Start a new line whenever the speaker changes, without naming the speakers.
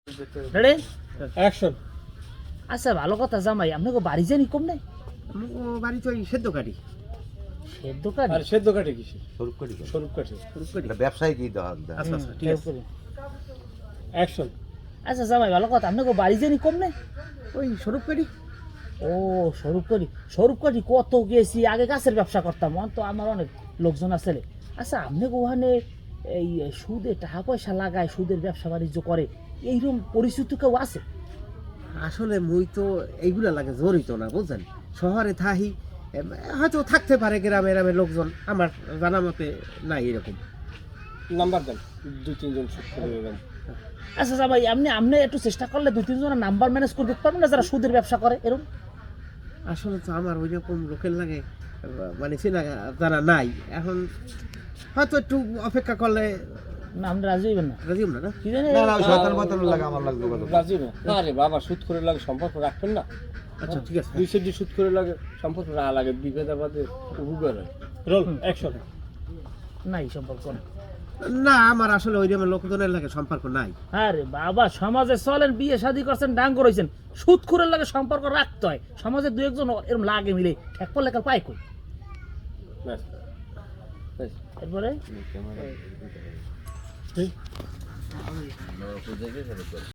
Ready
action.
আচ্ছা ভালো কথা জামাই আপনাকে বাড়ি জানি কম নেই
ও বাড়ি তো সেদ্ধ কাটি
সেদ্ধ কাঠ
আর সেদ্ধ কাঠে কিসে?
স্বরূপ করি
স্বরূপ কাঠে।
এটা ব্যবসায়ী কি দেওয়া
আচ্ছা আচ্ছা ঠিক আছে
অ্যাকশন।
আচ্ছা জামাই ভালো কথা আপনাকে বাড়ি জানি কম নেই
ওই স্বরূপ কাটি
ও স্বরূপ কাঠি কত গেছি আগে গাছের ব্যবসা করতাম এখন তো আমার অনেক লোকজন আছে রে। আচ্ছা আপনি ওখানে এই সুদে টাকা পয়সা লাগায় সুদের ব্যবসা বাণিজ্য করে এইরকম পরিস্থিতি কেউ আছে?
আসলে মুই তো এইগুলা লাগে জড়িত না বুঝছেন শহরে থাহি হয়তো থাকতে পারে গ্রামে গ্রামের লোকজন আমার জানা মতে নাই এরকম
নাম্বার দেন, 2-3 জন শুট করে দেবেন।
আচ্ছা জামাই আপনি একটু চেষ্টা করলে 2-3 জনের নাম্বার ম্যানেজ করতে পারবেন না যারা সুদের ব্যবসা করে এরকম?
আসলে তো আমার ওই রকম লোকের লাগে মানে চেনা যারা নাই এখন হয়তো একটু অপেক্ষা করলে
না আপনি রাজি হইবেন না
রাজি না না
কি জানি
না না ওই শয়তান মতন লাগে আমার লাগবে কত
রাজি না? আরে বাবা, সুদ করে লাগে সম্পর্ক রাখবেন না।
আচ্ছা ঠিক আছে
2 সেটি সুদ করে লাগে সম্পর্ক রাখা লাগে, বিপদ আপদে উপকার হয়। Roll action.
নাই সম্পর্ক না।
না আমার আসলে ওই রকম লোকজনের লাগে সম্পর্ক নাই
আরে বাবা সমাজে চলেন বিয়ে শাদী করছেন ডাঙ্গ রয়েছেন সুদখোরের লাগে সম্পর্ক রাখতে হয় সমাজে দু একজন এরকম লাগে মিলে এক পর লেখার পায় কই
ব্যাস ব্যাস।
এরপরে